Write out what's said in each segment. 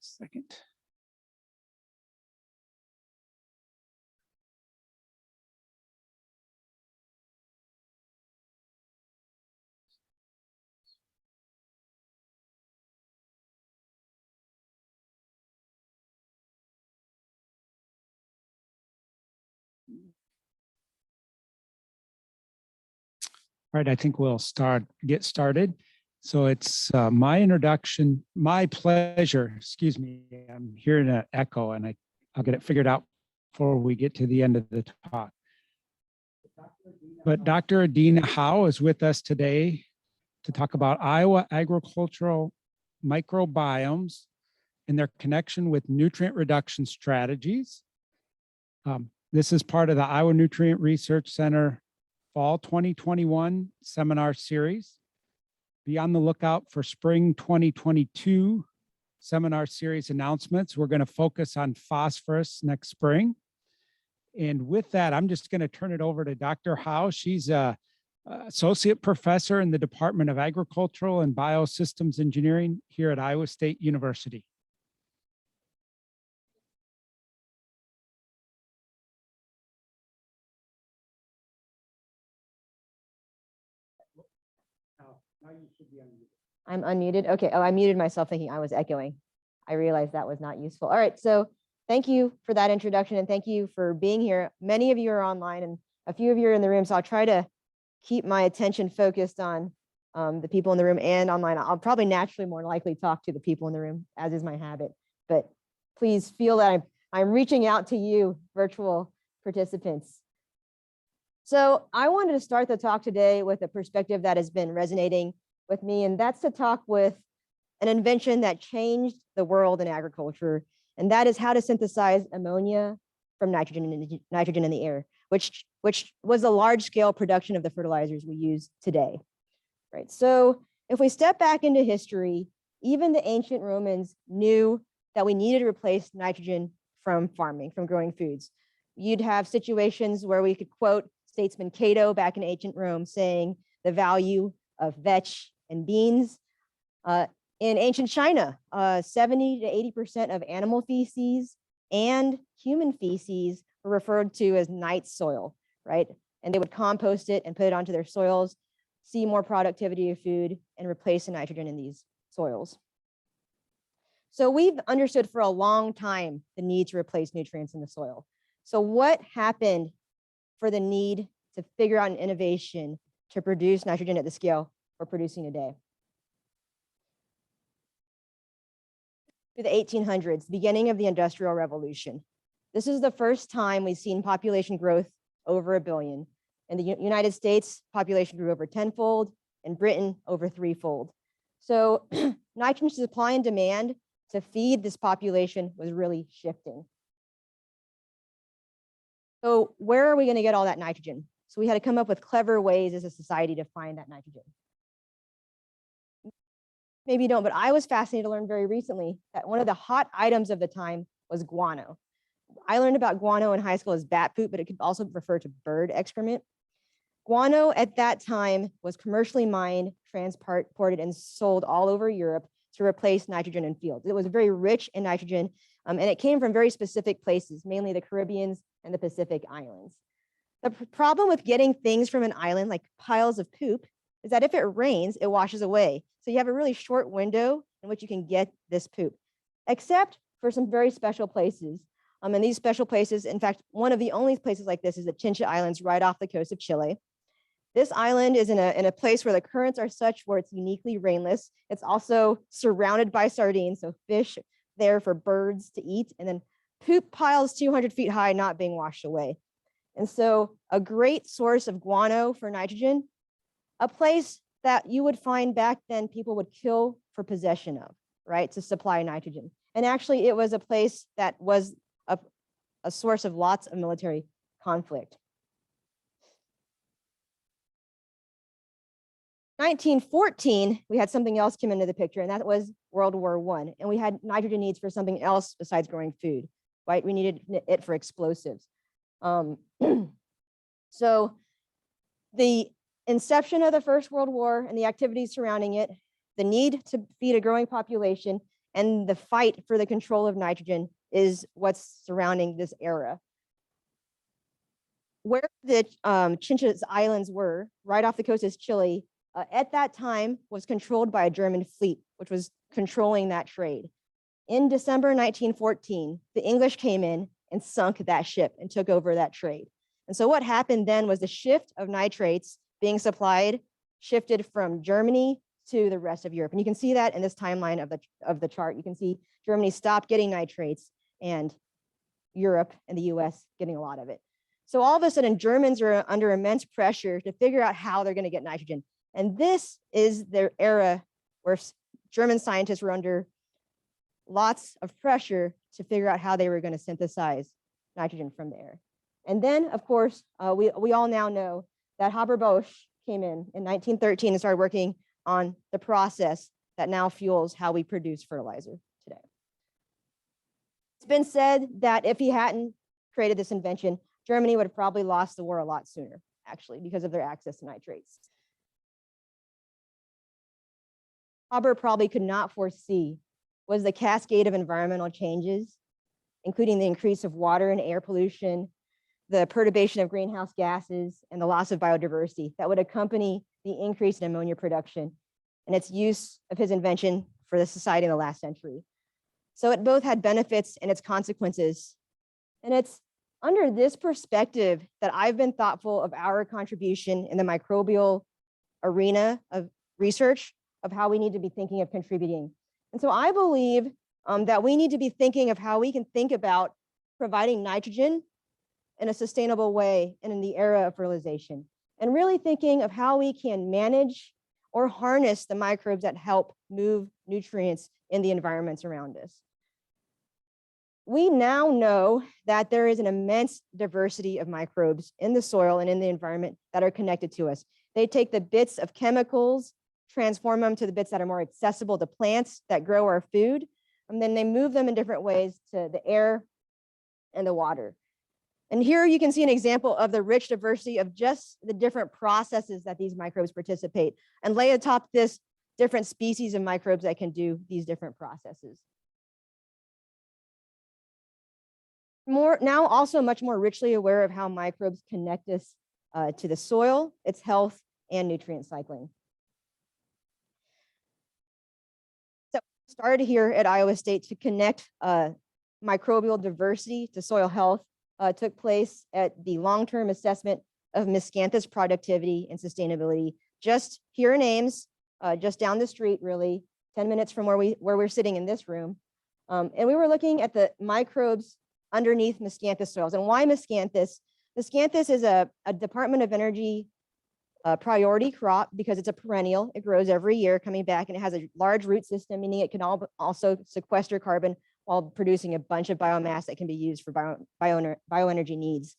Second. All right, I think we'll get started. So it's my introduction, my pleasure, excuse me, I'm hearing an echo and I'll get it figured out before we get to the end of the talk. But Dr. Adina Howe is with us today to talk about Iowa agricultural microbiomes and their connection with nutrient reduction strategies. This is part of the Iowa Nutrient Research Center Fall 2021 seminar series. Be on the lookout for spring 2022 seminar series announcements. We're going to focus on phosphorus next spring. And with that, I'm just going to turn it over to Dr. Howe. She's an associate professor in the Department of Agricultural and Biosystems Engineering here at Iowa State University. Now you should be unmuted. I'm unmuted. Okay. Oh, I muted myself thinking I was echoing. I realized that was not useful. All right. So thank you for that introduction and thank you for being here. Many of you are online and a few of you are in the room. So I'll try to keep my attention focused on the people in the room and online. I'll probably naturally more likely talk to the people in the room, as is my habit. But please feel that I'm reaching out to you, virtual participants. So I wanted to start the talk today with a perspective that has been resonating with me, and that's to talk with an invention that changed the world in agriculture, and that is how to synthesize ammonia from nitrogen in the air, which was a large-scale production of the fertilizers we use today. Right. So if we step back into history, even the ancient Romans knew that we needed to replace nitrogen from farming, from growing foods. You'd have situations where we could quote statesman Cato back in ancient Rome saying the value of vetch and beans. In ancient China, 70 to 80% of animal feces and human feces were referred to as night soil, right? And they would compost it and put it onto their soils, see more productivity of food, and replace the nitrogen in these soils. So we've understood for a long time the need to replace nutrients in the soil. So what happened for the need to figure out an innovation to produce nitrogen at the scale we're producing today? Through the 1800s, beginning of the Industrial Revolution. This is the first time we've seen population growth over 1 billion. In the United States, population grew over 10-fold, in Britain over 3-fold. So nitrogen supply and demand to feed this population was really shifting. So where are we going to get all that nitrogen? So we had to come up with clever ways as a society to find that nitrogen. Maybe you don't, but I was fascinated to learn very recently that one of the hot items of the time was guano. I learned about guano in high school as bat poop, but it could also refer to bird excrement. Guano at that time was commercially mined, transported, and sold all over Europe to replace nitrogen in fields. It was very rich in nitrogen, and it came from very specific places, mainly the Caribbean and the Pacific Islands. The problem with getting things from an island, like piles of poop, is that if it rains, it washes away. So you have a really short window in which you can get this poop, except for some very special places. And these special places, in fact, one of the only places like this is the Chincha Islands right off the coast of Chile. This island is in a place where the currents are such where it's uniquely rainless. It's also surrounded by sardines, so fish there for birds to eat, and then poop piles 200 feet high not being washed away. And so a great source of guano for nitrogen, a place that you would find back then people would kill for possession of, right, to supply nitrogen. And actually it was a place that was a source of lots of military conflict. 1914, we had something else come into the picture, and that was World War I. And we had nitrogen needs for something else besides growing food, right? We needed it for explosives. So the inception of the First World War and the activities surrounding it, the need to feed a growing population, And the fight for the control of nitrogen is what's surrounding this era. Where the Chinchas Islands were, right off the coast is Chile, at that time was controlled by a German fleet, which was controlling that trade. In December 1914, the English came in and sunk that ship and took over that trade. And so what happened then was the shift of nitrates being supplied shifted from Germany to the rest of Europe. And you can see that in this timeline of the chart. You can see Germany stopped getting nitrates and Europe and the US getting a lot of it. So all of a sudden, Germans are under immense pressure to figure out how they're going to get nitrogen. And this is their era where German scientists were under lots of pressure to figure out how they were going to synthesize nitrogen from the air. And then, of course, we all now know that Haber-Bosch came in 1913 and started working on the process that now fuels how we produce fertilizer today. It's been said that if he hadn't created this invention, Germany would have probably lost the war a lot sooner, actually, because of their access to nitrates. Haber probably could not foresee was the cascade of environmental changes, including the increase of water and air pollution, the perturbation of greenhouse gases, and the loss of biodiversity that would accompany the increase in ammonia production and its use of his invention for the society in the last century. So it both had benefits and its consequences. And it's under this perspective that I've been thoughtful of our contribution in the microbial arena of research of how we need to be thinking of contributing. And so I believe that we need to be thinking of how we can think about providing nitrogen in a sustainable way and in the era of fertilization, and really thinking of how we can manage or harness the microbes that help move nutrients in the environments around us. We now know that there is an immense diversity of microbes in the soil and in the environment that are connected to us. They take the bits of chemicals, transform them to the bits that are more accessible to plants that grow our food, and then they move them in different ways to the air and the water. And here you can see an example of the rich diversity of just the different processes that these microbes participate, and lay atop this different species of microbes that can do these different processes. Now also much more richly aware of how microbes connect us to the soil, its health, and nutrient cycling. So we started here at Iowa State to connect microbial diversity to soil health. Took place at the long-term assessment of Miscanthus productivity and sustainability, just here in Ames, just down the street, really, 10 minutes from where we're sitting in this room. And we were looking at the microbes underneath Miscanthus soils. And why Miscanthus? Miscanthus is a Department of Energy priority crop because it's a perennial. It grows every year coming back, and it has a large root system, meaning it can also sequester carbon while producing a bunch of biomass that can be used for bioenergy needs.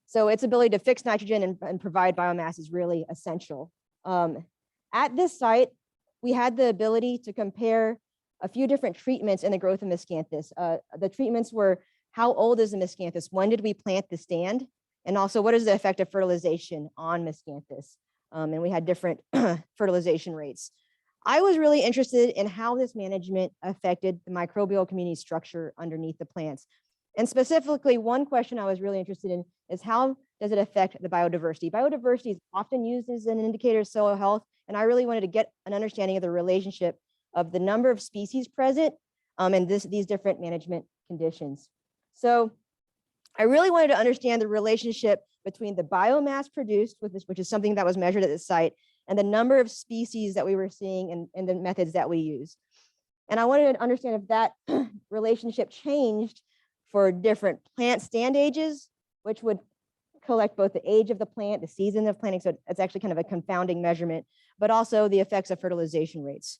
So its ability to fix nitrogen and provide biomass is really essential. At this site, we had the ability to compare a few different treatments in the growth of Miscanthus. The treatments were, how old is the Miscanthus? When did we plant the stand? And also, what is the effect of fertilization on Miscanthus? And we had different fertilization rates. I was really interested in how this management affected the microbial community structure underneath the plants. And specifically, one question I was really interested in is how does it affect the biodiversity? Biodiversity is often used as an indicator of soil health, and I really wanted to get an understanding of the relationship of the number of species present and these different management conditions. So I really wanted to understand the relationship between the biomass produced, which is something that was measured at the site, and the number of species that we were seeing and the methods that we use. And I wanted to understand if that relationship changed for different plant stand ages, which would collect both the age of the plant, the season of planting. So it's actually kind of a confounding measurement, but also the effects of fertilization rates.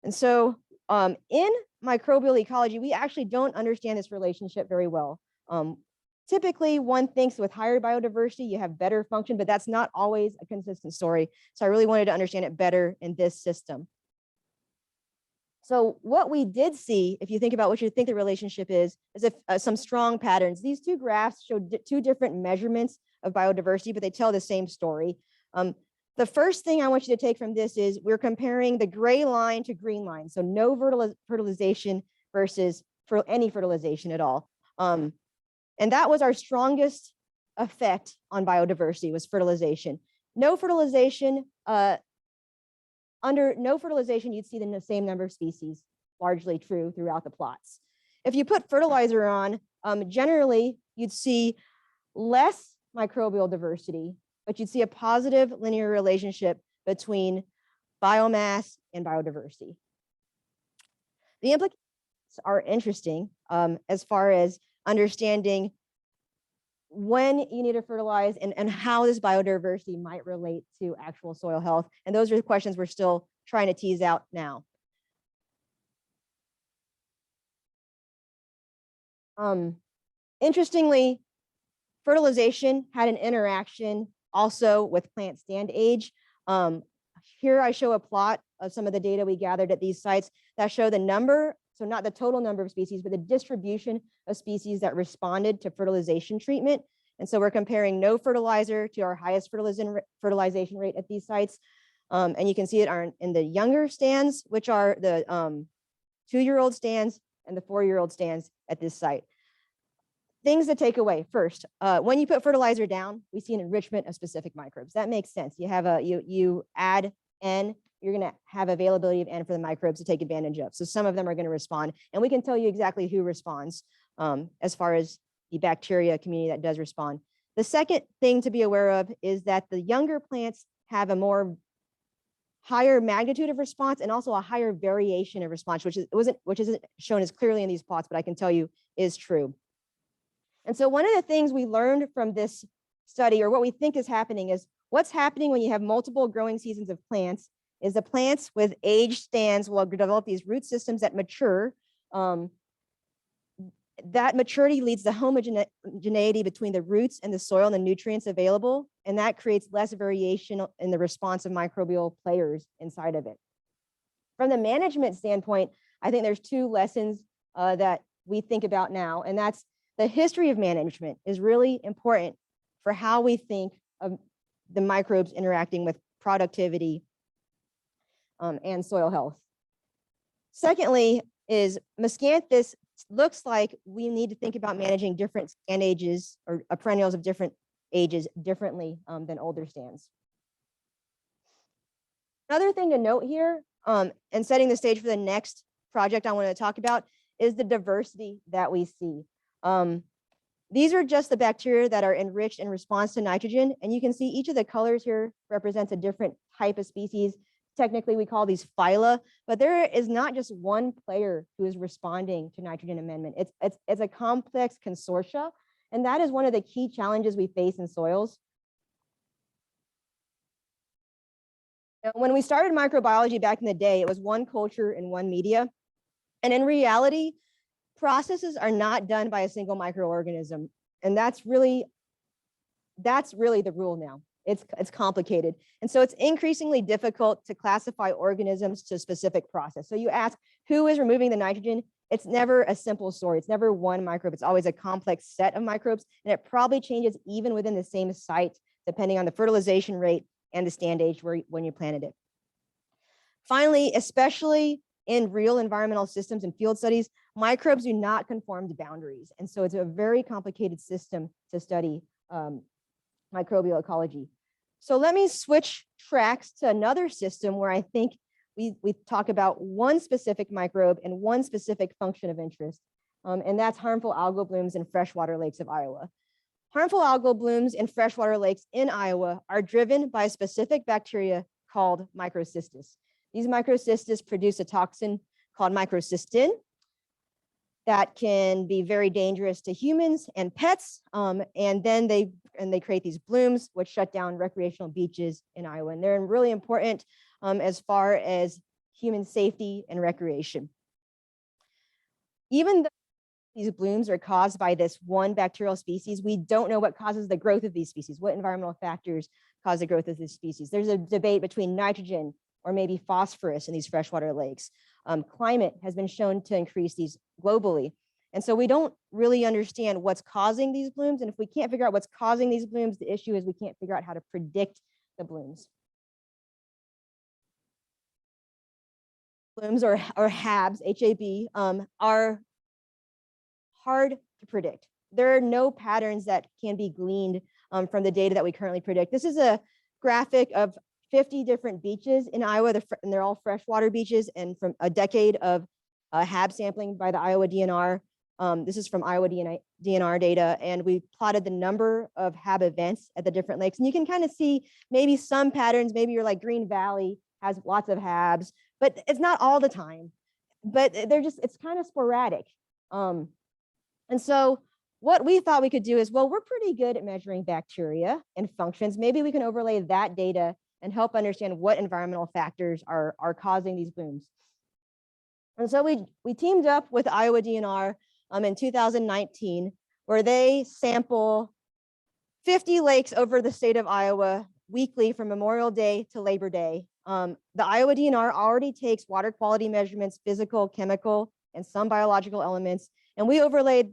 And so in microbial ecology, we actually don't understand this relationship very well. Typically, one thinks with higher biodiversity, you have better function, but that's not always a consistent story. So I really wanted to understand it better in this system. So what we did see, if you think about what you think the relationship is if some strong patterns. These two graphs show two different measurements of biodiversity, but they tell the same story. The first thing I want you to take from this is we're comparing the gray line to green line. So no fertilization versus for any fertilization at all. And that was our strongest effect on biodiversity, was fertilization. No fertilization, under no fertilization, you'd see the same number of species, largely true throughout the plots. If you put fertilizer on, generally you'd see less microbial diversity, but you'd see a positive linear relationship between biomass and biodiversity. The implications are interesting as far as understanding when you need to fertilize and how this biodiversity might relate to actual soil health. And those are the questions we're still trying to tease out now. Interestingly, fertilization had an interaction also with plant stand age. Here I show a plot of some of the data we gathered at these sites that show the number, so not the total number of species, but the distribution of species that responded to fertilization treatment. And so we're comparing no fertilizer to our highest fertilization rate at these sites. And you can see it are in the younger stands, which are the 2-year-old stands and the 4-year-old stands at this site. Things to take away. First, when you put fertilizer down, we see an enrichment of specific microbes. That makes sense. You have you add N, you're going to have availability of N for the microbes to take advantage of. So some of them are going to respond, and we can tell you exactly who responds as far as the bacteria community that does respond. The second thing to be aware of is that the younger plants have a more higher magnitude of response and also a higher variation of response, which isn't shown as clearly in these plots, but I can tell you is true. And so one of the things we learned from this study, or what we think is happening, is what's happening when you have multiple growing seasons of plants is the plants with aged stands will develop these root systems that mature. That maturity leads to homogeneity between the roots and the soil and the nutrients available, and that creates less variation in the response of microbial players inside of it. From the management standpoint, I think there's 2 lessons that we think about now, and that's the history of management is really important for how we think of the microbes interacting with productivity and soil health. Secondly, is Miscanthus looks like we need to think about managing different stand ages or perennials of different ages differently than older stands. Another thing to note here, and setting the stage for the next project I want to talk about, is the diversity that we see. These are just the bacteria that are enriched in response to nitrogen, and you can see each of the colors here represents a different type of species. Technically, we call these phyla, but there is not just one player who is responding to nitrogen amendment. It's a complex consortia, and that is one of the key challenges we face in soils. Now, when we started microbiology back in the day, it was one culture and one media, and in reality, processes are not done by a single microorganism, and that's really the rule now. It's complicated. And so it's increasingly difficult to classify organisms to a specific process. So you ask, who is removing the nitrogen? It's never a simple story. It's never one microbe. It's always a complex set of microbes. And it probably changes even within the same site, depending on the fertilization rate and the stand age when you planted it. Finally, especially in real environmental systems and field studies, microbes do not conform to boundaries. And so it's a very complicated system to study microbial ecology. So let me switch tracks to another system where I think we talk about one specific microbe and one specific function of interest, and that's harmful algal blooms in freshwater lakes of Iowa. Harmful algal blooms in freshwater lakes in Iowa are driven by a specific bacteria called microcystis. These microcystis produce a toxin called microcystin that can be very dangerous to humans and pets. And then they create these blooms, which shut down recreational beaches in Iowa. And they're really important as far as human safety and recreation. Even though these blooms are caused by this one bacterial species, we don't know what causes the growth of these species, what environmental factors cause the growth of these species. There's a debate between nitrogen or maybe phosphorus in these freshwater lakes. Climate has been shown to increase these globally. And so we don't really understand what's causing these blooms. And if we can't figure out what's causing these blooms, the issue is we can't figure out how to predict the blooms. blooms or HABs, H-A-B, are hard to predict. There are no patterns that can be gleaned from the data that we currently predict. This is a graphic of 50 different beaches in Iowa, and they're all freshwater beaches, and from a decade of HAB sampling by the Iowa DNR. This is from Iowa DNR data, and we plotted the number of HAB events at the different lakes. And you can kind of see maybe some patterns, maybe you're like Green Valley has lots of HABs, but it's not all the time. But it's kind of sporadic. And so what we thought we could do is, well, we're pretty good at measuring bacteria and functions. Maybe we can overlay that data and help understand what environmental factors are causing these blooms. And so we teamed up with Iowa DNR in 2019, where they sample 50 lakes over the state of Iowa weekly from Memorial Day to Labor Day. The Iowa DNR already takes water quality measurements, physical, chemical, and some biological elements. And we overlaid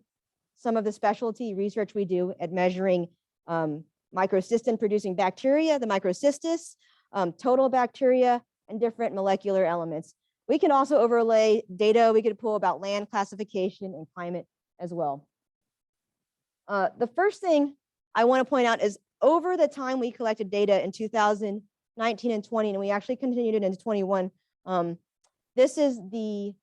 some of the specialty research we do at measuring microcystin producing bacteria, the microcystis, total bacteria, and different molecular elements. We can also overlay data we could pull about land classification and climate as well. The first thing I want to point out is over the time we collected data in 2019 and 20, and we actually continued it into 21, this is the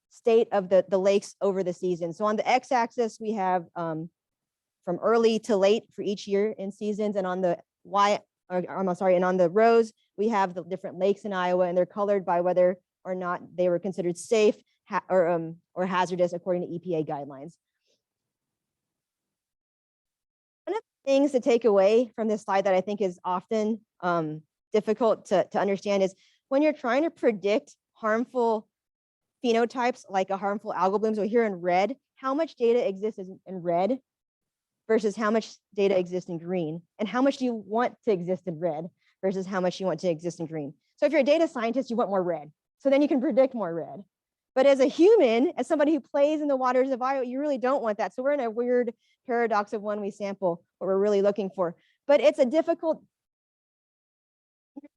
state of the lakes over the season. So on the x-axis, we have from early to late for each year in seasons, and on the and on the rows, we have the different lakes in Iowa, and they're colored by whether or not they were considered safe or hazardous according to EPA guidelines. One of the things to take away from this slide that I think is often difficult to understand is when you're trying to predict harmful phenotypes like a harmful algal bloom, so here in red, how much data exists in red versus how much data exists in green, and how much do you want to exist in red versus how much you want to exist in green. So if you're a data scientist, you want more red, so then you can predict more red. But as a human, as somebody who plays in the waters of Iowa, you really don't want that. So we're in a weird paradox of when we sample what we're really looking for. But it's a difficult,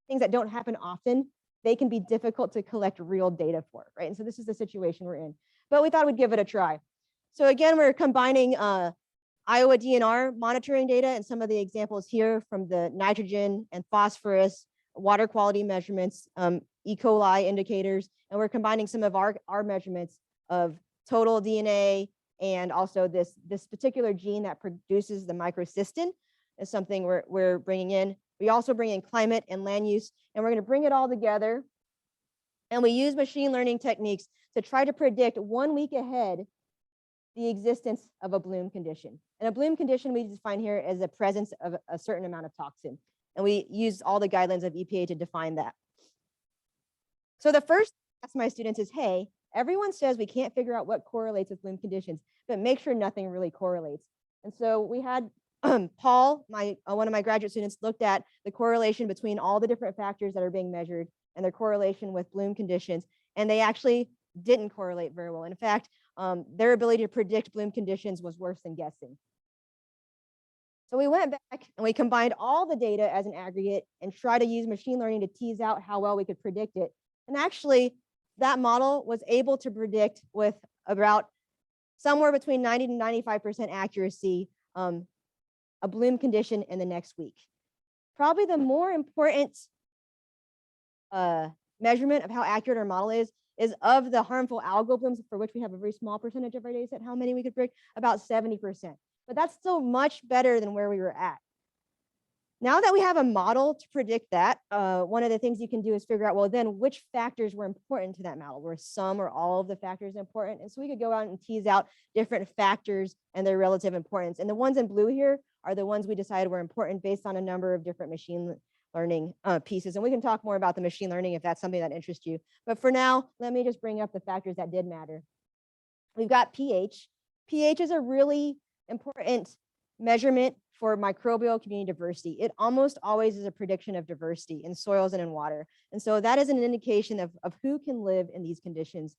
things that don't happen often, they can be difficult to collect real data for, right? And so this is the situation we're in. But we thought we'd give it a try. So again, we're combining Iowa DNR monitoring data and some of the examples here from the nitrogen and phosphorus, water quality measurements, E. coli indicators, and we're combining some of our measurements of total DNA and also this particular gene that produces the microcystin is something we're bringing in. We also bring in climate and land use, and we're going to bring it all together. And we use machine learning techniques to try to predict 1 week ahead the existence of a bloom condition. And a bloom condition we define here as a presence of a certain amount of toxin. And we use all the guidelines of EPA to define that. So the first thing I ask my students is, hey, everyone says we can't figure out what correlates with bloom conditions, but make sure nothing really correlates. And so we had Paul, one of my graduate students, looked at the correlation between all the different factors that are being measured and their correlation with bloom conditions, and they actually didn't correlate very well. In fact, their ability to predict bloom conditions was worse than guessing. So we went back and we combined all the data as an aggregate and tried to use machine learning to tease out how well we could predict it. And actually, that model was able to predict with about somewhere between 90 to 95% accuracy a bloom condition in the next week. Probably the more important measurement of how accurate our model is of the harmful algal blooms, for which we have a very small percentage of our data set, how many we could predict, about 70%. But that's still much better than where we were at. Now that we have a model to predict that, one of the things you can do is figure out, well, then which factors were important to that model? Were some or all of the factors important? And so we could go out and tease out different factors and their relative importance. And the ones in blue here are the ones we decided were important based on a number of different machine learning pieces. And we can talk more about the machine learning if that's something that interests you. But for now, let me just bring up the factors that did matter. We've got pH. pH is a really important measurement for microbial community diversity. It almost always is a prediction of diversity in soils and in water. And so that is an indication of who can live in these conditions.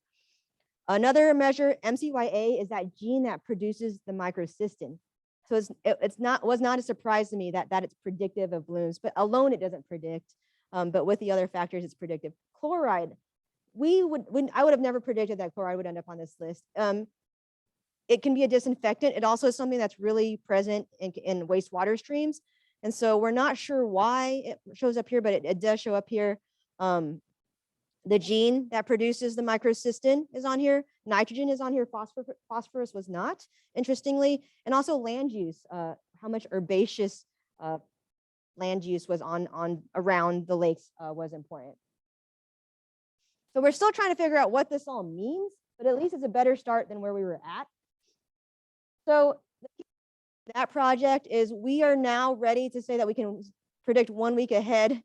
Another measure, MCYA, is that gene that produces the microcystin. So was not a surprise to me that it's predictive of blooms, but alone it doesn't predict. But with the other factors, it's predictive. Chloride, I would have never predicted that chloride would end up on this list. It can be a disinfectant. It also is something that's really present in wastewater streams. And so we're not sure why it shows up here, but it does show up here. The gene that produces the microcystin is on here. Nitrogen is on here. Phosphorus was not, interestingly. And also land use, how much herbaceous land use was on around the lakes was important. So we're still trying to figure out what this all means, but at least it's a better start than where we were at. So that project is, we are now ready to say that we can predict 1 week ahead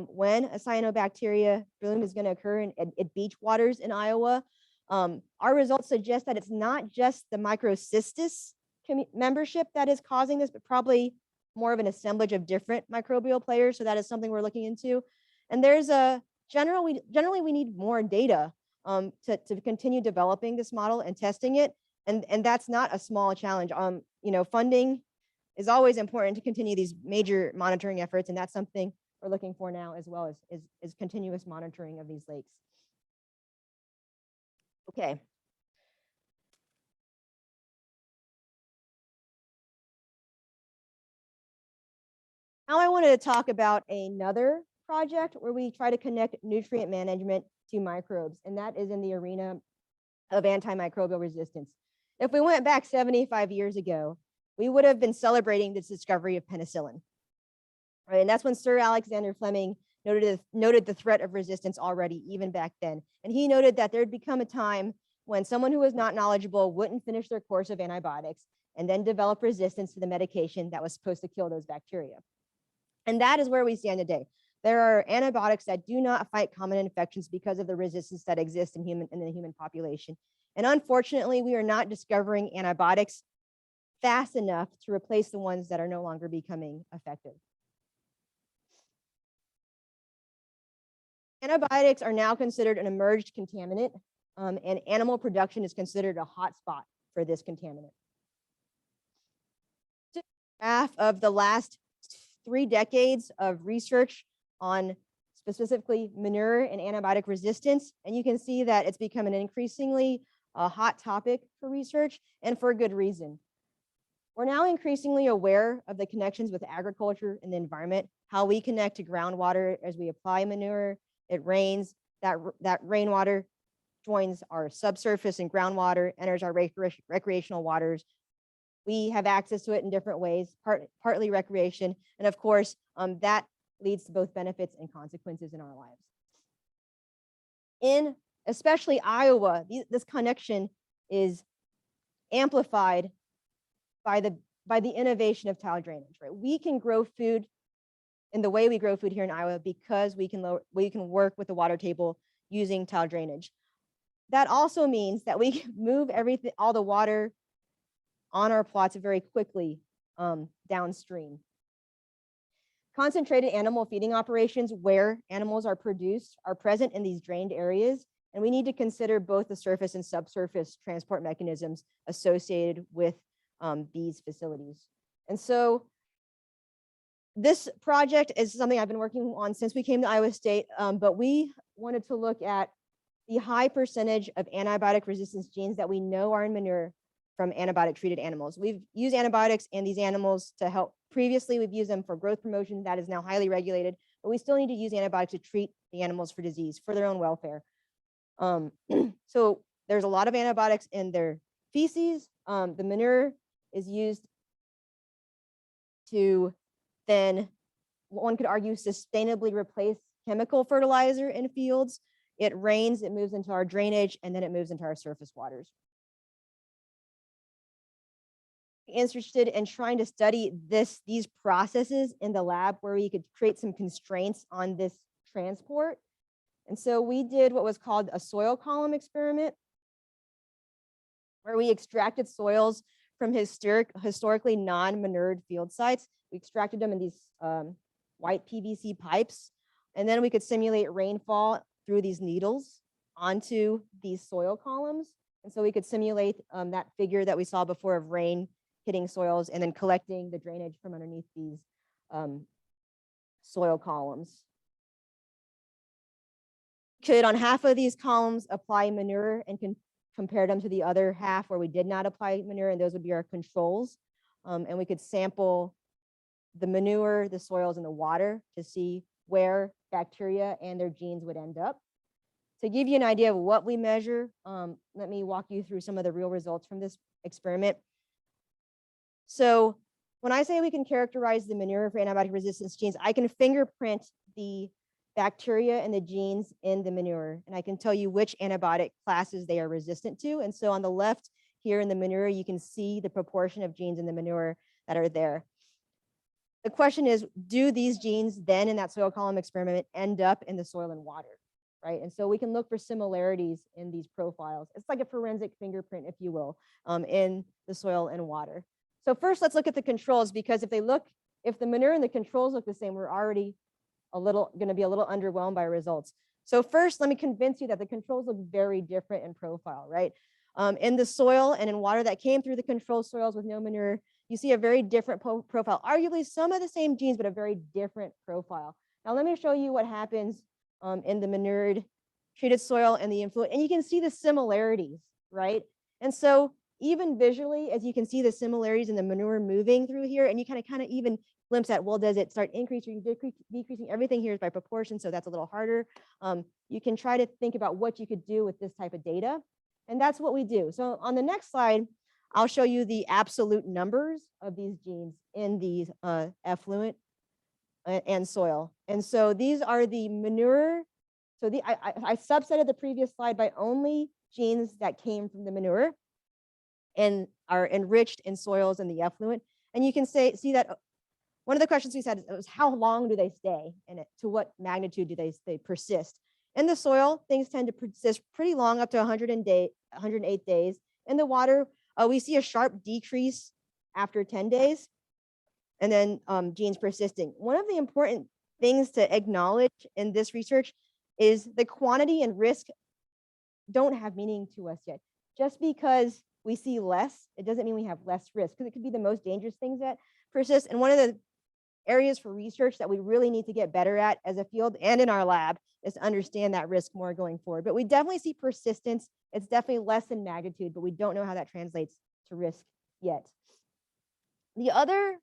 when a cyanobacteria bloom is going to occur in beach waters in Iowa. Our results suggest that it's not just the microcystis membership that is causing this, but probably more of an assemblage of different microbial players. So that is something we're looking into. And there's generally we need more data to continue developing this model and testing it. And that's not a small challenge. Funding is always important to continue these major monitoring efforts, and that's something we're looking for now, as well as continuous monitoring of these lakes. Okay. Now I wanted to talk about another project where we try to connect nutrient management to microbes, and that is in the arena of antimicrobial resistance. If we went back 75 years ago, we would have been celebrating the discovery of penicillin. Right? And that's when Sir Alexander Fleming noted the threat of resistance already, even back then. And he noted that there'd become a time when someone who was not knowledgeable wouldn't finish their course of antibiotics and then develop resistance to the medication that was supposed to kill those bacteria. And that is where we stand today. There are antibiotics that do not fight common infections because of the resistance that exists in the human population. And unfortunately, we are not discovering antibiotics fast enough to replace the ones that are no longer becoming effective. Antibiotics are now considered an emerged contaminant, and animal production is considered a hotspot for this contaminant. This is a graph of the last 3 decades of research on specifically manure and antibiotic resistance, and you can see that it's become an increasingly hot topic for research, and for good reason. We're now increasingly aware of the connections with agriculture and the environment, how we connect to groundwater as we apply manure. It rains, that rainwater joins our subsurface and groundwater, enters our recreational waters. We have access to it in different ways, partly recreation, and of course, that leads to both benefits and consequences in our lives. In especially Iowa, this connection is amplified by the innovation of tile drainage. Right? We can grow food in the way we grow food here in Iowa because we can work with the water table using tile drainage. That also means that we can move all the water on our plots very quickly downstream. Concentrated animal feeding operations where animals are produced are present in these drained areas, and we need to consider both the surface and subsurface transport mechanisms associated with these facilities. And so this project is something I've been working on since we came to Iowa State, but we wanted to look at the high percentage of antibiotic resistance genes that we know are in manure from antibiotic treated animals. We've used antibiotics in these animals to help. Previously, we've used them for growth promotion. That is now highly regulated, but we still need to use antibiotics to treat the animals for disease, for their own welfare. So there's a lot of antibiotics in their feces. The manure is used to then, one could argue, sustainably replace chemical fertilizer in fields. It rains, it moves into our drainage, and then it moves into our surface waters. Interested in trying to study these processes in the lab where we could create some constraints on this transport. And so we did what was called a soil column experiment, where we extracted soils from historically non-manured field sites. We extracted them in these white PVC pipes, and then we could simulate rainfall through these needles onto these soil columns. And so we could simulate that figure that we saw before of rain hitting soils and then collecting the drainage from underneath these soil columns. Could on half of these columns apply manure and compare them to the other half where we did not apply manure, and those would be our controls. And we could sample the manure, the soils, and the water to see where bacteria and their genes would end up. To give you an idea of what we measure, let me walk you through some of the real results from this experiment. So when I say we can characterize the manure for antibiotic resistance genes, I can fingerprint the bacteria and the genes in the manure, and I can tell you which antibiotic classes they are resistant to. And so on the left here in the manure, you can see the proportion of genes in the manure that are there. The question is, do these genes then in that soil column experiment end up in the soil and water, right? And so we can look for similarities in these profiles. It's like a forensic fingerprint, if you will, in the soil and water. So first, let's look at the controls, because if the manure and the controls look the same, we're already going to be a little underwhelmed by results. So first, let me convince you that the controls look very different in profile, right? In the soil and in water that came through the control soils with no manure, you see a very different profile, arguably some of the same genes, but a very different profile. Now, let me show you what happens in the manured treated soil and the influent, and you can see the similarities, right? And so even visually, as you can see the similarities in the manure moving through here, and you kind of even glimpse at, well, does it start increasing, decreasing? Everything here is by proportion, so that's a little harder. You can try to think about what you could do with this type of data, and that's what we do. So on the next slide, I'll show you the absolute numbers of these genes in the effluent and soil. And so these are the manure. So I subsetted the previous slide by only genes that came from the manure and are enriched in soils and the effluent. And you can see that one of the questions we said was, how long do they stay in it? To what magnitude do they persist? In the soil, things tend to persist pretty long, up to 108 days. In the water, we see a sharp decrease after 10 days, and then genes persisting. One of the important things to acknowledge in this research is the quantity and risk don't have meaning to us yet. Just because we see less, it doesn't mean we have less risk, because it could be the most dangerous things that persist. And one of the areas for research that we really need to get better at as a field and in our lab is to understand that risk more going forward. But we definitely see persistence. It's definitely less in magnitude, but we don't know how that translates to risk yet. The other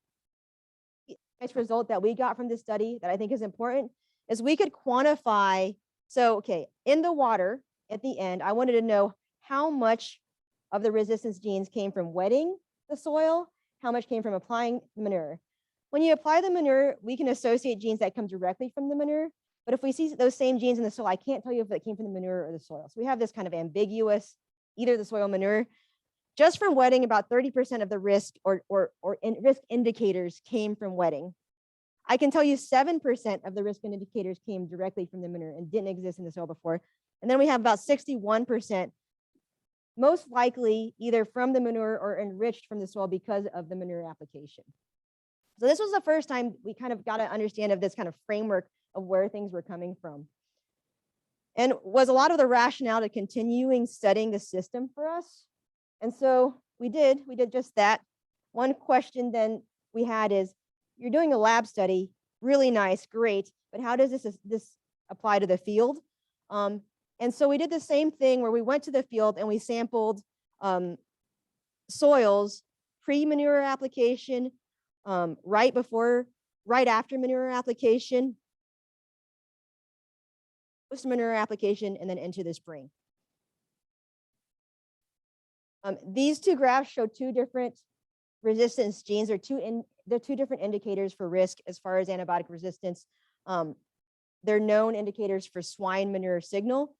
nice result that we got from this study that I think is important is we could quantify. So, okay, in the water at the end, I wanted to know how much of the resistance genes came from wetting the soil, how much came from applying manure. When you apply the manure, we can associate genes that come directly from the manure. But if we see those same genes in the soil, I can't tell you if it came from the manure or the soil. So we have this kind of ambiguous, either the soil manure. Just from wetting, about 30% of the risk or risk indicators came from wetting. I can tell you 7% of the risk indicators came directly from the manure and didn't exist in the soil before. And then we have about 61%, most likely either from the manure or enriched from the soil because of the manure application. So this was the first time we kind of got an understanding of this kind of framework of where things were coming from. And was a lot of the rationale to continuing studying the system for us. And so we did just that. One question then we had is, you're doing a lab study, really nice, great, but how does this apply to the field? And so we did the same thing where we went to the field and we sampled soils pre-manure application, right after manure application, post-manure application, and then into the spring. These two graphs show two different resistance genes. They're two different indicators for risk as far as antibiotic resistance. They're known indicators for swine manure signal.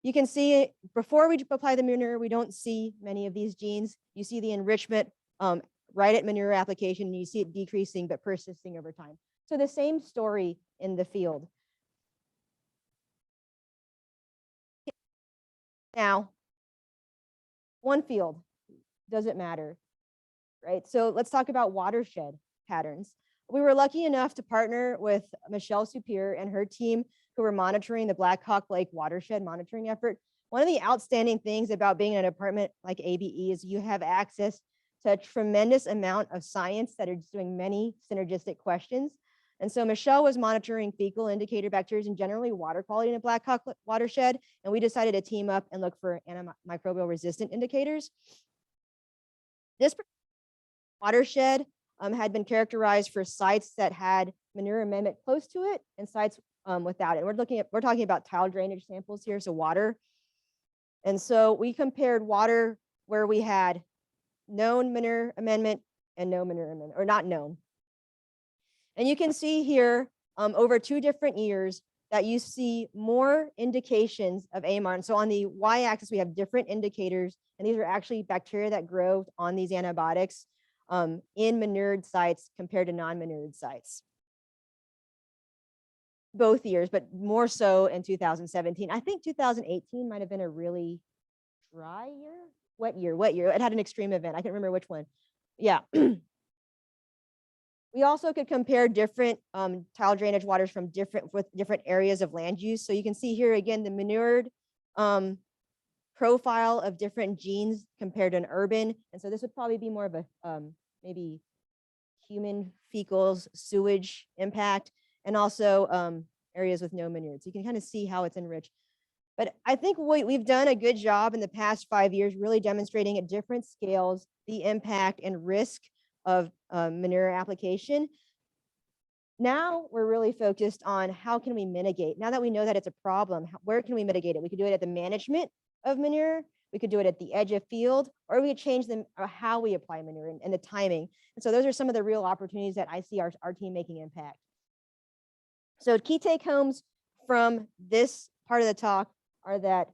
You can see before we apply the manure, we don't see many of these genes. You see the enrichment right at manure application, and you see it decreasing but persisting over time. So the same story in the field. Now, one field, does it matter, right? So let's talk about watershed patterns. We were lucky enough to partner with Michelle Superior and her team who were monitoring the Black Hawk Lake watershed monitoring effort. One of the outstanding things about being in a department like ABE is you have access to a tremendous amount of science that are just doing many synergistic questions. And so Michelle was monitoring fecal indicator bacteria and generally water quality in a Black Hawk watershed. And we decided to team up and look for antimicrobial resistant indicators. This watershed had been characterized for sites that had manure amendment close to it and sites without it. And we're talking about tile drainage samples here, so water. And so we compared water where we had known manure amendment and no manure amendment, or not known. And you can see here over 2 different years that you see more indications of AMR. And so on the y-axis, we have different indicators, and these are actually bacteria that grow on these antibiotics in manured sites compared to non-manured sites. Both years, but more so in 2017. I think 2018 might have been a really dry year. What year? It had an extreme event. I can't remember which one. Yeah. We also could compare different tile drainage waters from different areas of land use. So you can see here again the manured profile of different genes compared to an urban. And so this would probably be more of a maybe human fecals sewage impact, and also areas with no manure. So you can kind of see how it's enriched. But I think we've done a good job in the past 5 years, really demonstrating at different scales the impact and risk of manure application. Now we're really focused on how can we mitigate. Now that we know that it's a problem, where can we mitigate it? We could do it at the management of manure, we could do it at the edge of field, or we could change how we apply manure and the timing. And so those are some of the real opportunities that I see our team making impact. So key take homes from this part of the talk are that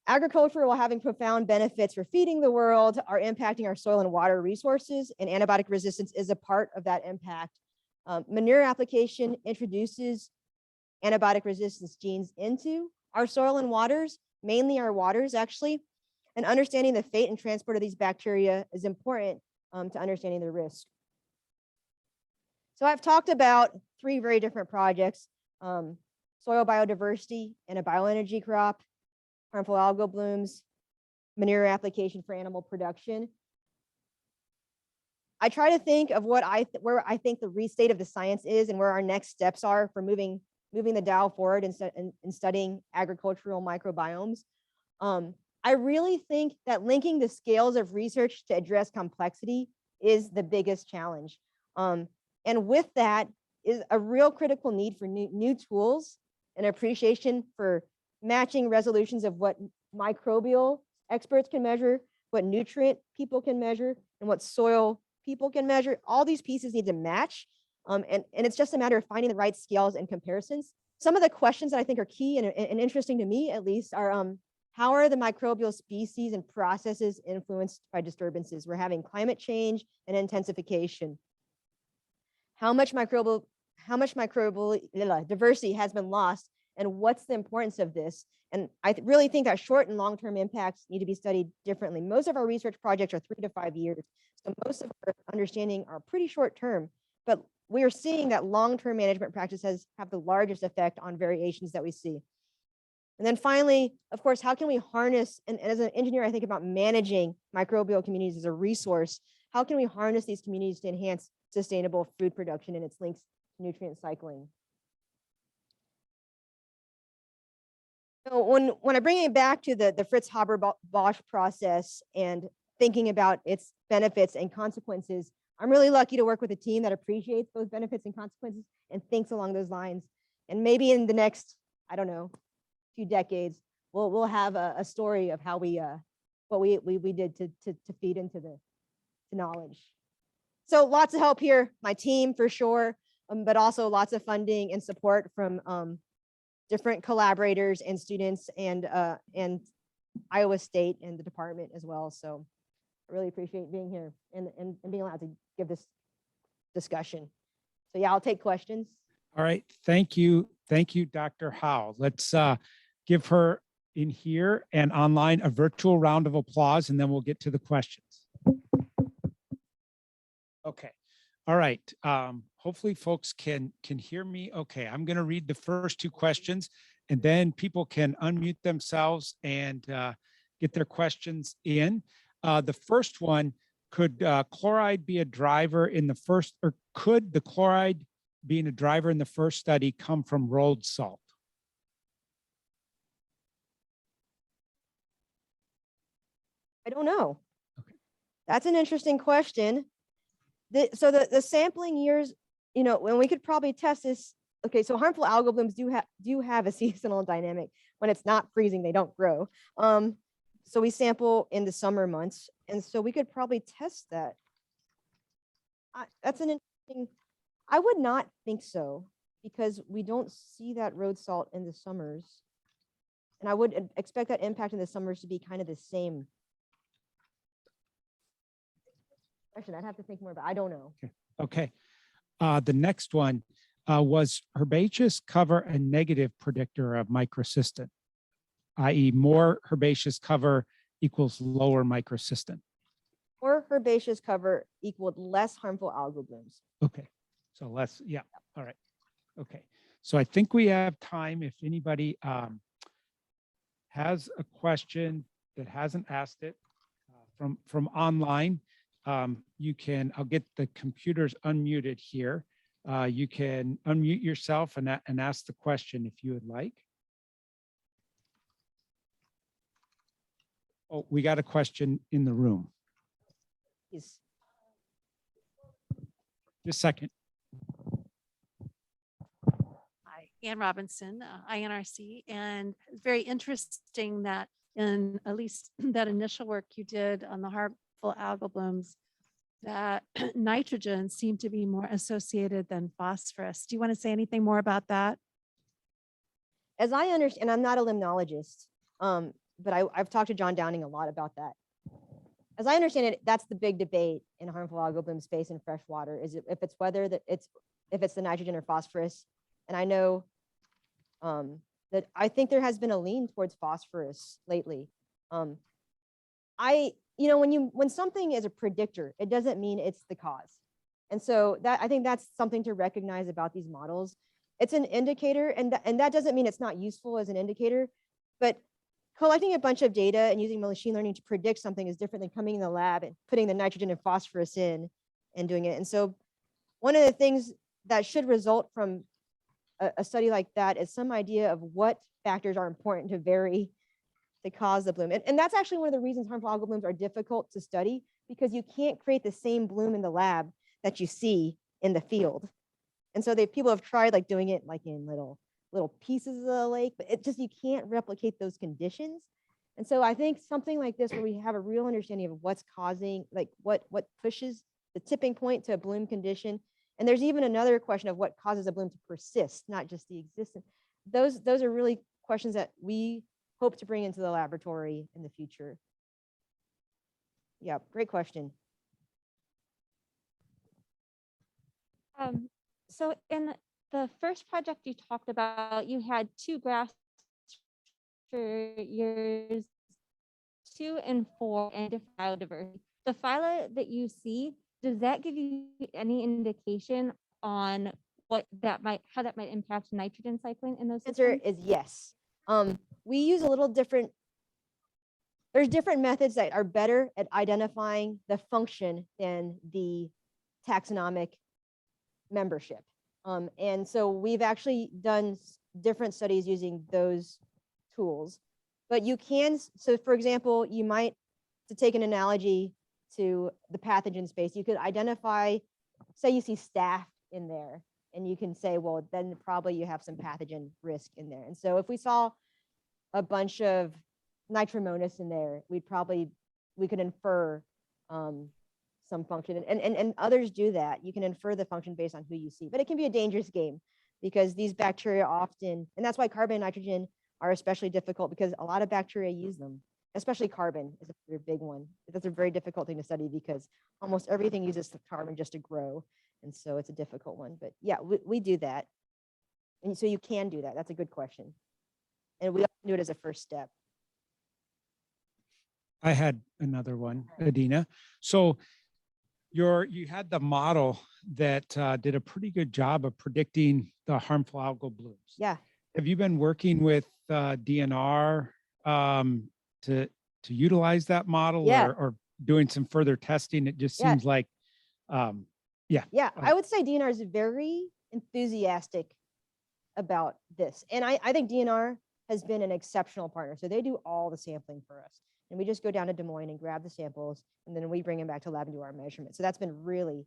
agriculture, while having profound benefits for feeding the world, are impacting our soil and water resources, and antibiotic resistance is a part of that impact. Manure application introduces antibiotic resistance genes into our soil and waters, mainly our waters actually, and understanding the fate and transport of these bacteria is important to understanding the risk. So I've talked about 3 very different projects, soil biodiversity and a bioenergy crop, harmful algal blooms, manure application for animal production. I try to think of where I think the state of the science is and where our next steps are for moving the dial forward in studying agricultural microbiomes. I really think that linking the scales of research to address complexity is the biggest challenge. And with that is a real critical need for new tools and appreciation for matching resolutions of what microbial experts can measure, what nutrient people can measure, and what soil people can measure. All these pieces need to match. And it's just a matter of finding the right scales and comparisons. Some of the questions that I think are key and interesting to me, at least, are how are the microbial species and processes influenced by disturbances? We're having climate change and intensification. How much microbial diversity has been lost, and what's the importance of this? And I really think that short and long-term impacts need to be studied differently. Most of our research projects are 3 to 5 years. So most of our understanding are pretty short term, but we are seeing that long-term management practices have the largest effect on variations that we see. And then finally, of course, how can we harness, and as an engineer, I think about managing microbial communities as a resource. How can we harness these communities to enhance sustainable food production and its links to nutrient cycling? So when I bring it back to the Fritz Haber-Bosch process and thinking about its benefits and consequences, I'm really lucky to work with a team that appreciates those benefits and consequences and thinks along those lines. And maybe in the next, I don't know, few decades, we'll have a story of how what we did to feed into the knowledge. So lots of help here, my team for sure, but also lots of funding and support from different collaborators and students and Iowa State and the department as well. So I really appreciate being here and being allowed to give this discussion. So yeah, I'll take questions. All right, thank you. Thank you, Dr. Howe. Let's give her in here and online a virtual round of applause, and then we'll get to the questions. Okay, all right. Hopefully folks can hear me. Okay, I'm gonna read the first 2 questions, and then people can unmute themselves and get their questions in. The first one, could chloride be a driver in the first, or could the chloride being a driver in the first study come from road salt? I don't know. Okay. That's an interesting question. So the sampling years, you know, when we could probably test this. Okay, so harmful algal blooms do have a seasonal dynamic. When it's not freezing, they don't grow. So we sample in the summer months, and so we could probably test that. That's an interesting. I would not think so, because we don't see that road salt in the summers, and I would expect that impact in the summers to be kind of the same. Actually, I'd have to think more, but I don't know. Okay. The next one, was herbaceous cover a negative predictor of microcystin, i.e. more herbaceous cover equals lower microcystin? More herbaceous cover equaled less harmful algal blooms. Okay, so less, yeah, all right. Okay, so I think we have time if anybody has a question that hasn't asked it from online. You can, I'll get the computers unmuted here. You can unmute yourself and ask the question if you would like. Oh, we got a question in the room. Yes. Just a second. Hi, Ann Robinson, INRC, and it's very interesting that in at least that initial work you did on the harmful algal blooms, that nitrogen seemed to be more associated than phosphorus. Do you want to say anything more about that? As I understand, and I'm not a limnologist, but I've talked to John Downing a lot about that. As I understand it, that's the big debate in harmful algal bloom space in freshwater, is if it's whether if it's the nitrogen or phosphorus. And I know that I think there has been a lean towards phosphorus lately. You know, when something is a predictor, it doesn't mean it's the cause. And so I think that's something to recognize about these models. It's an indicator, and that doesn't mean it's not useful as an indicator, but collecting a bunch of data and using machine learning to predict something is different than coming in the lab and putting the nitrogen and phosphorus in and doing it. And so one of the things that should result from a study like that is some idea of what factors are important to vary to cause the bloom. And that's actually one of the reasons harmful algal blooms are difficult to study, because you can't create the same bloom in the lab that you see in the field. And so people have tried like doing it like in little pieces of the lake, but it just, you can't replicate those conditions. And so I think something like this, where we have a real understanding of what's causing, like what pushes the tipping point to a bloom condition. And there's even another question of what causes a bloom to persist, not just the existence. Those are really questions that we hope to bring into the laboratory in the future. Yeah, great question. So in the first project you talked about, you had 2 graphs for years 2 and 4 and different biodiversity. The phyla that you see, does that give you any indication on how that might impact nitrogen cycling in those Answer systems? is yes. We use a little different. There's different methods that are better at identifying the function than the taxonomic membership. And so we've actually done different studies using those tools. But you can, so for example, you might, to take an analogy to the pathogen space, you could identify, say you see staph in there, and you can say, well, then probably you have some pathogen risk in there. And so if we saw a bunch of nitromonas in there, we could infer some function, and others do that. You can infer the function based on who you see, but it can be a dangerous game, because these bacteria often, and that's why carbon and nitrogen are especially difficult, because a lot of bacteria use them, especially carbon is a big one. That's a very difficult thing to study, because almost everything uses the carbon just to grow. And so it's a difficult one, but yeah, we do that. And so you can do that. That's a good question. And we often do it as a first step. I had another one, Adina. So you had the model that did a pretty good job of predicting the harmful algal blooms. Yeah. Have you been working with DNR to utilize that model, Yeah. or doing some further testing? It just Yeah. seems like, Yeah, I would say DNR is very enthusiastic about this. And I think DNR has been an exceptional partner. So they do all the sampling for us. And we just go down to Des Moines and grab the samples, and then we bring them back to lab and do our measurements. So that's been really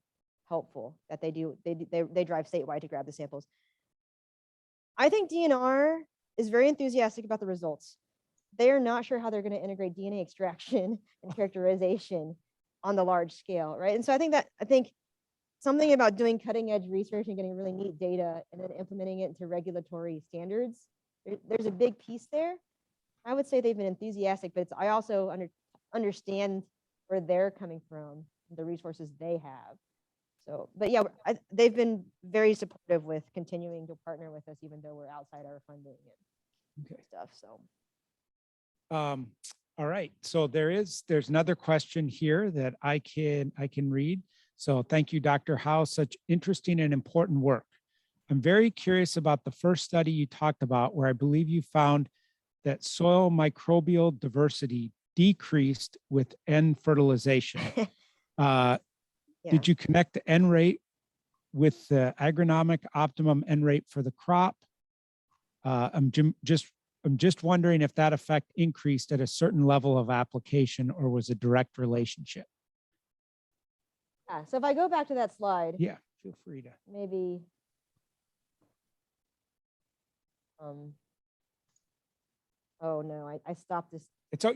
helpful that they drive statewide to grab the samples. I think DNR is very enthusiastic about the results. They are not sure how they're going to integrate DNA extraction and characterization on the large scale, right? And so I think something about doing cutting edge research and getting really neat data and then implementing it into regulatory standards, there's a big piece there. I would say they've been enthusiastic, but I also understand where they're coming from, the resources they have. So, but yeah, they've been very supportive with continuing to partner with us, even though we're outside our funding and stuff. So, all right. So there's another question here that I can read. So thank you, Dr. Howe, such interesting and important work. I'm very curious about the first study you talked about, where I believe you found that soil microbial diversity decreased with N fertilization. Did you connect the N rate with the agronomic optimum N rate for the crop? I'm just wondering if that effect increased at a certain level of application or was a direct relationship. Yeah, so if I go back to that slide, Yeah, feel free to. maybe. Oh no, I stopped this. It's all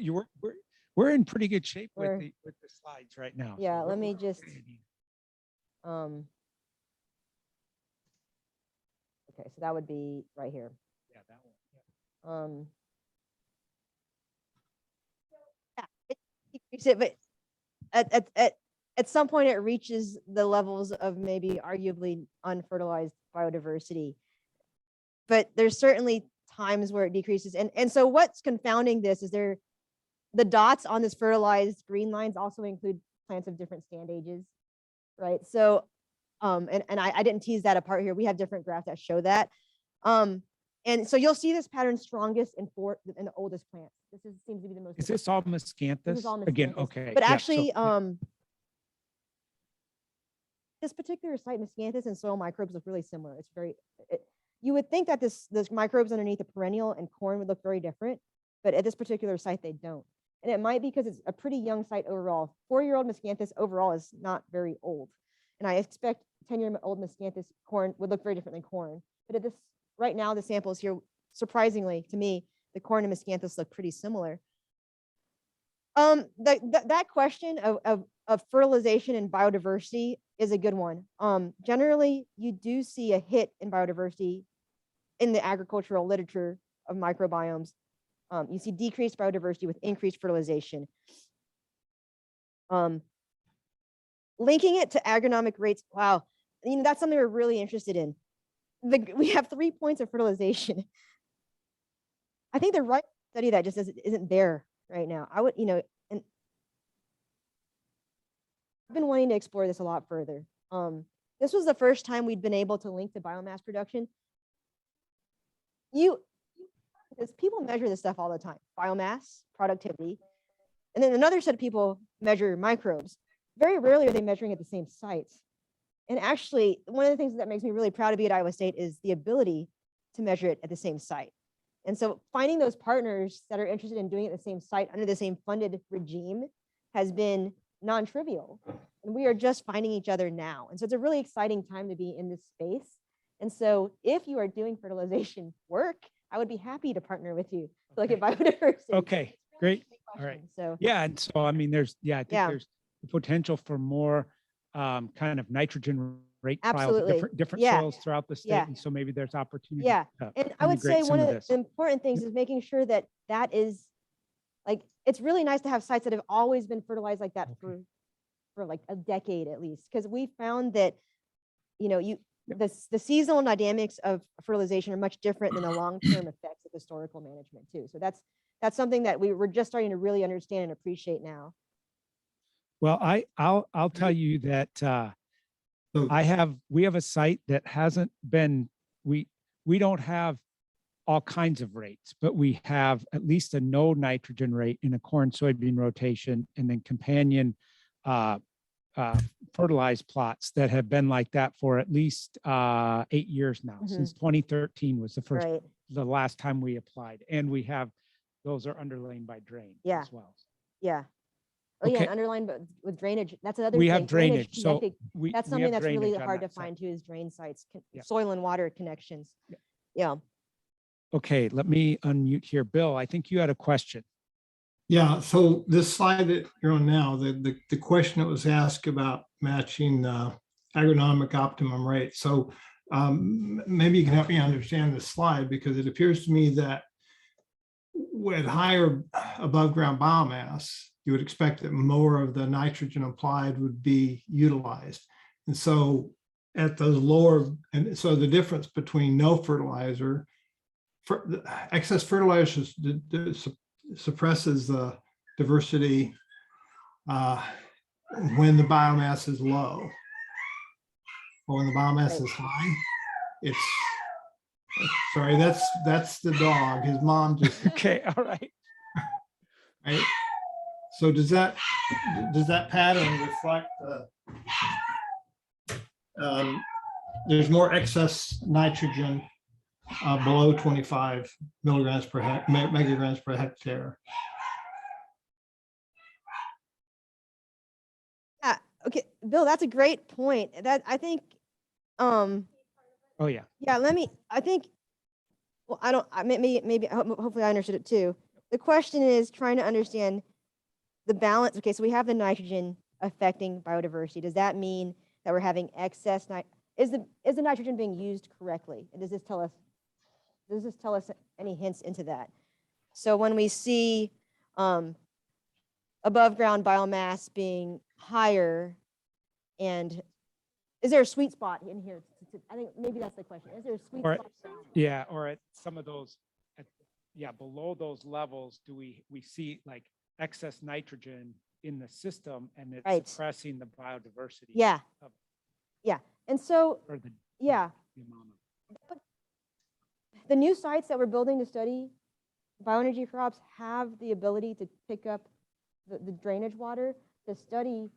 we're in pretty good shape with the slides right now. Yeah, so let me we're just. okay. Okay, so that would be right here. Yeah, that one. Yeah. Yeah, it decreases it, but at some point it reaches the levels of maybe arguably unfertilized biodiversity. But there's certainly times where it decreases. And so what's confounding this is the dots on this fertilized green lines also include plants of different stand ages, right? So, and I didn't tease that apart here. We have different graphs that show that. And so you'll see this pattern strongest in the oldest plants. This seems to be the most. Is this all miscanthus? This is all Again, miscanthus. okay. But yeah, actually, so, this particular site, miscanthus and soil microbes look really similar. It's you would think that this microbes underneath a perennial and corn would look very different, but at this particular site, they don't. And it might be because it's a pretty young site overall. 4-year-old miscanthus overall is not very old. And I expect 10-year-old miscanthus corn would look very different than corn. But at this, right now, the samples here, surprisingly to me, the corn and miscanthus look pretty similar. That question of fertilization and biodiversity is a good one. Generally, you do see a hit in biodiversity in the agricultural literature of microbiomes. You see decreased biodiversity with increased fertilization. Linking it to agronomic rates, wow, that's something we're really interested in. We have 3 points of fertilization. I think the right study that just isn't there right now. I would, and I've been wanting to explore this a lot further. This was the first time we'd been able to link to biomass production. Because people measure this stuff all the time, biomass, productivity. And then another set of people measure microbes. Very rarely are they measuring at the same sites. And actually, one of the things that makes me really proud to be at Iowa State is the ability to measure it at the same site. And so finding those partners that are interested in doing it at the same site under the same funded regime has been non-trivial. And we are just finding each other now. And so it's a really exciting time to be in this space. And so if you are doing fertilization work, I would be happy to partner with you to look at biodiversity. Okay, great. All right. So yeah, and so I mean, there's I think there's the potential for more kind of nitrogen rate trials, different soils throughout the state, and so maybe there's opportunity. And I would say one of the important things is making sure that is like, it's really nice to have sites that have always been fertilized like that for like a decade at least, because we found that the seasonal dynamics of fertilization are much different than the long-term effects of historical management too. So that's something that we're just starting to really understand and appreciate now. Well, I'll tell you that we have a site that hasn't been, we don't have all kinds of rates, but we have at least a no nitrogen rate in a corn soybean rotation, and then companion fertilized plots that have been like that for at least 8 years now. Since 2013 was Right. the last time we applied, and we have those are underlain by drain Yeah. as well. Yeah. Oh, yeah, Okay. and underlined but with drainage. That's another We thing. have drainage, so connected- we that's we something have that's really drainage on hard to that side. find too, is drain sites, Yeah. soil and water connections. Yeah. Yeah. Okay, let me unmute here. Bill, I think you had a question. Yeah, so this slide that you're on now, the question that was asked about matching agronomic optimum rate. So maybe you can help me understand this slide, because it appears to me that with higher above ground biomass, you would expect that more of the nitrogen applied would be utilized. And so at those lower, and so the difference between no fertilizer, excess fertilizer suppresses the diversity when the biomass is low. But when the biomass is high, it's, sorry, that's the dog. His mom just, Okay, all right. right? So does that pattern reflect there's more excess nitrogen below 25 megagrams per hectare? Yeah. Okay, Bill, that's a great point. That I think, Oh, yeah. yeah, I think, well, maybe, hopefully I understood it too. The question is trying to understand the balance. Okay, so we have the nitrogen affecting biodiversity. Does that mean that we're having excess is the nitrogen being used correctly? And does this tell us any hints into that? So when we see above ground biomass being higher, and is there a sweet spot in here? I think maybe that's the question. Is there a sweet spot? Yeah, or at some of those, below those levels, do we see like excess nitrogen in the system, and it's Right. suppressing the biodiversity? Yeah. of- Yeah. And so, Or the yeah, amount of. the new sites that we're building to study bioenergy crops have the ability to pick up the drainage water to study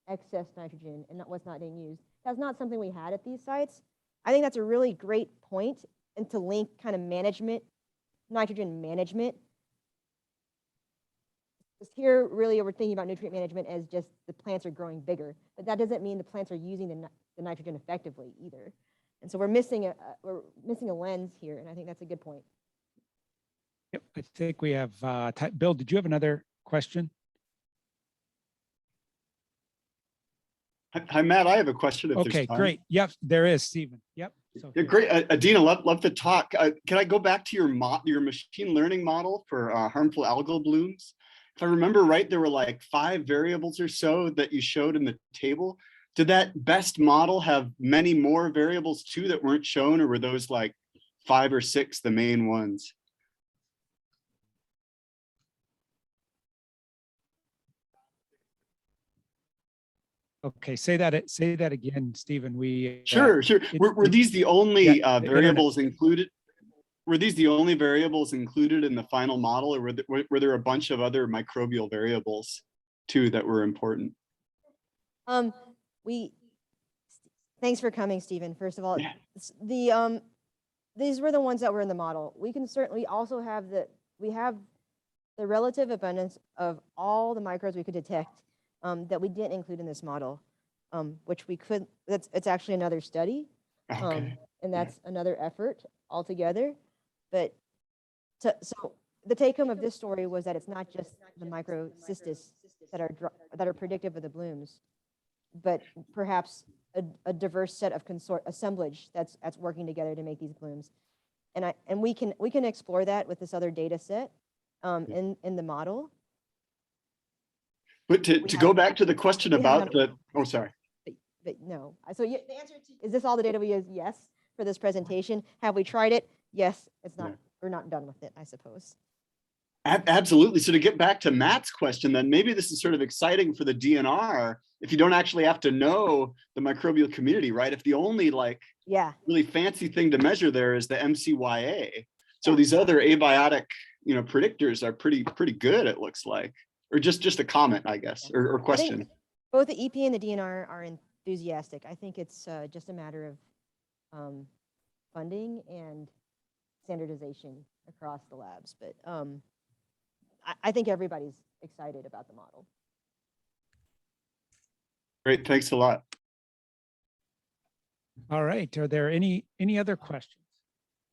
excess nitrogen and what's not being used. That's not something we had at these sites. I think that's a really great point, and to link kind of nitrogen management. Because here, really, we're thinking about nutrient management as just the plants are growing bigger, but that doesn't mean the plants are using the nitrogen effectively either. And so we're missing a lens here, and I think that's a good point. Yep, I think we have, Bill, did you have another question? Hi, Matt. I have a question. If Okay, there's time. great. Yep, there is, Stephen. Yep. So Yeah, great. Adina, love the talk. Can I go back to your machine learning model for harmful algal blooms? If I remember right, there were like 5 variables or so that you showed in the table. Did that best model have many more variables too that weren't shown, or were those like 5 or 6 the main ones? Okay, say that again, Stephen. Sure. Were these the only the internet. variables included? Were these the only variables included in the final model, or were there a bunch of other microbial variables too that were important? Thanks for coming, Stephen. First of all, Yeah. These were the ones that were in the model. We also have we have the relative abundance of all the microbes we could detect that we didn't include in this model, which we could. It's actually another study, Okay. and that's another effort altogether. But so the take home of this story was that it's not just the microcystis that are predictive of the blooms, but perhaps a diverse set of assemblage that's working together to make these blooms. And we can explore that with this other data set in the model. But to go back to the question about oh, sorry. But no. So the answer is this all the data we use? Yes, for this presentation. Have we tried it? Yes, it's not. Yeah. We're not done with it, I suppose. Absolutely. So to get back to Matt's question, then maybe this is sort of exciting for the DNR if you don't actually have to know the microbial community, right? If the only really fancy thing to measure there is the MCYA. So these other abiotic, predictors are pretty good, it looks like. Or just a comment, I guess, or question. both the EP and the DNR are enthusiastic. I think it's just a matter of funding and standardization across the labs. But I think everybody's excited about the model. Great, thanks a lot. All right. Are there any other questions?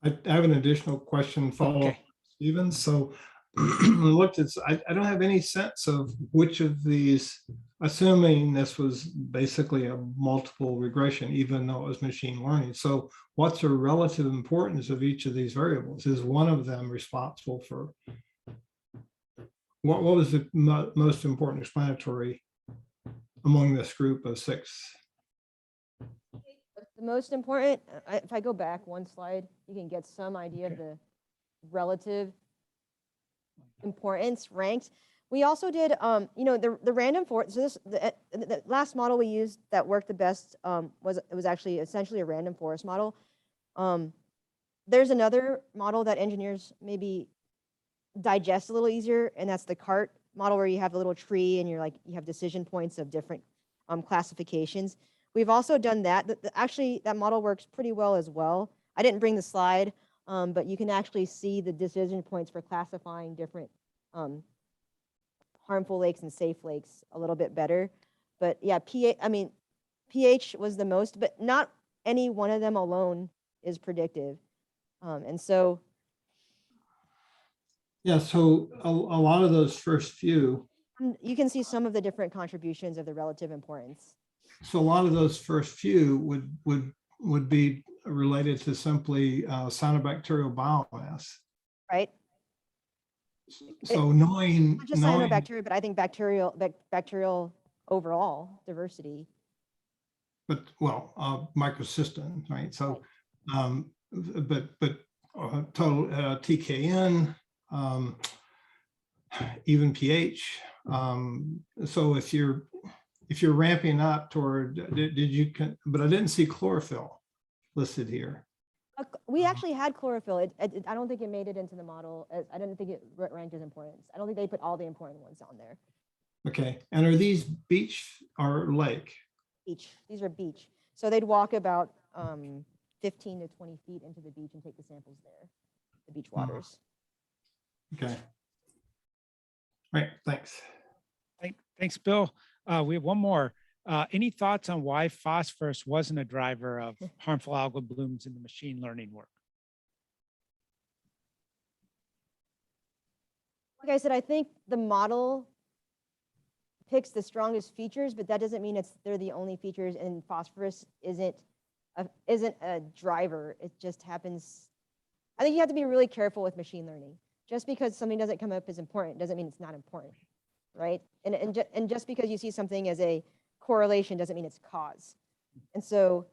I have an additional question follow up, Okay. Stephen. So I don't have any sense of which of these, assuming this was basically a multiple regression, even though it was machine learning. So what's the relative importance of each of these variables? Is one of them responsible for, what was the most important explanatory among this group of 6? The most important, if I go back one slide, you can get some idea of the relative importance ranked. We also did, the random forest. So the last model we used that worked the best was actually essentially a random forest model. There's another model that engineers maybe digest a little easier, and that's the CART model, where you have a little tree and you have decision points of different classifications. We've also done that. Actually, that model works pretty well as well. I didn't bring the slide, but you can actually see the decision points for classifying different harmful lakes and safe lakes a little bit better. But yeah, pH was the most, but not any one of them alone is predictive. And so. Yeah, so a lot of those first few. You can see some of the different contributions of the relative importance. So a lot of those first few would be related to simply cyanobacterial biomass. Right. So knowing, Not just cyanobacteria, but I think bacterial overall diversity. But microsystems, right? So, but total TKN, even pH. So if you're ramping up toward, but I didn't see chlorophyll listed here. We actually had chlorophyll. I don't think it made it into the model. I didn't think it ranked as importance. I don't think they put all the important ones on there. Okay, and are these beach or lake? Beach. These are beach. So they'd walk about 15 to 20 feet into the beach and take the samples there, the beach waters. Okay. All right, thanks. Thanks, Bill. We have one more. Any thoughts on why phosphorus wasn't a driver of harmful algal blooms in the machine learning work? Like I said, I think the model picks the strongest features, but that doesn't mean they're the only features, and phosphorus isn't a driver. It just happens. I think you have to be really careful with machine learning. Just because something doesn't come up as important doesn't mean it's not important, right? And just because you see something as a correlation doesn't mean it's cause. And so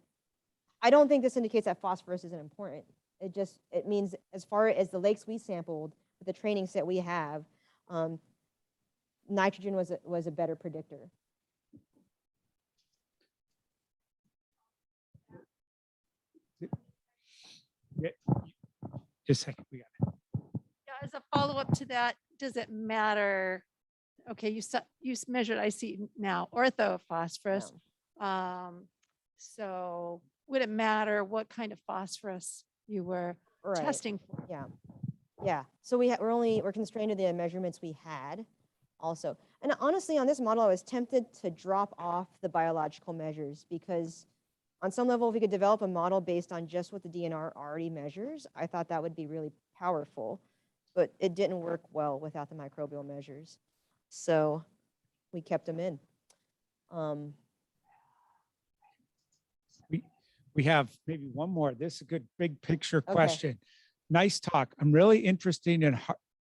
I don't think this indicates that phosphorus isn't important. It means, as far as the lakes we sampled, with the training set we have, nitrogen was a better predictor. Yeah. Just a second, we got it. Yeah, as a follow-up to that, does it matter? Okay, you measured, I see now, orthophosphorus. So would it matter what kind of phosphorus you were testing for? Yeah. So we're constrained to the measurements we had also. And honestly, on this model, I was tempted to drop off the biological measures, because on some level, if we could develop a model based on just what the DNR already measures, I thought that would be really powerful, but it didn't work well without the microbial measures. So we kept them in. We have maybe one more. This is a good big picture question. Nice talk. I'm really interested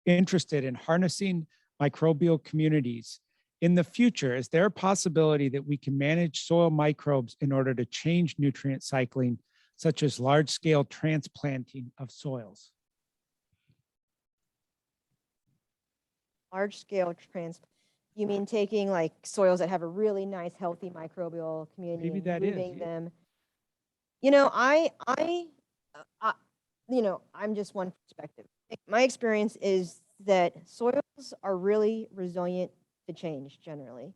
in harnessing microbial communities. In the future, is there a possibility that we can manage soil microbes in order to change nutrient cycling, such as large-scale transplanting of soils? Large-scale you mean taking like soils that have a really nice, healthy microbial community Maybe and that is, moving yeah. them? I'm just one perspective. My experience is that soils are really resilient to change generally.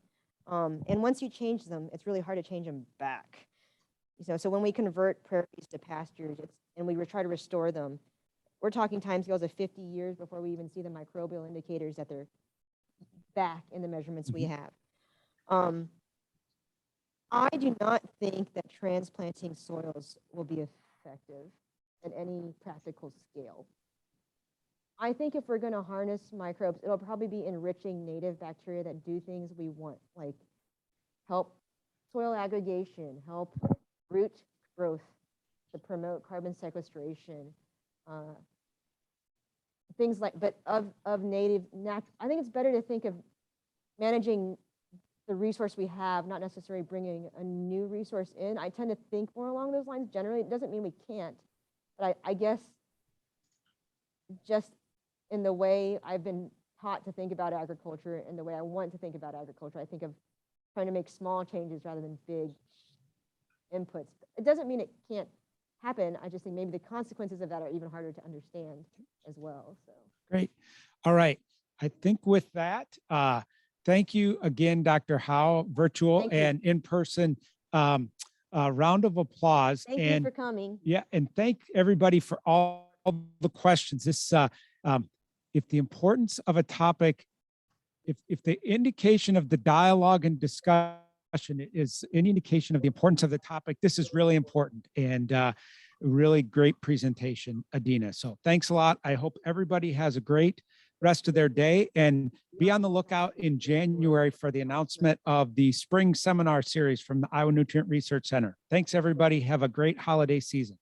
And once you change them, it's really hard to change them back. So when we convert prairies to pastures and we try to restore them, we're talking timescales of 50 years before we even see the microbial indicators that they're back in the measurements we have. I do not think that transplanting soils will be effective at any practical scale. I think if we're going to harness microbes, it'll probably be enriching native bacteria that do things we want, like help soil aggregation, help root growth, to promote carbon sequestration, things like, but of native, I think it's better to think of managing the resource we have, not necessarily bringing a new resource in. I tend to think more along those lines. Generally, it doesn't mean we can't, but I guess just in the way I've been taught to think about agriculture and the way I want to think about agriculture, I think of trying to make small changes rather than big inputs. It doesn't mean it can't happen. I just think maybe the consequences of that are even harder to understand as well. So Great. All right. I think with that, thank you again, Dr. Howe, virtual Thank you. and in-person. Round of applause. thank you for coming. Yeah, and thank everybody for all the questions. This, if the importance of a topic, if the indication of the dialogue and discussion is any indication of the importance of the topic, this is really important and really great presentation, Adina. So thanks a lot. I hope everybody has a great rest of their day and be on the lookout in January for the announcement of the spring seminar series from the Iowa Nutrient Research Center. Thanks, everybody. Have a great holiday season.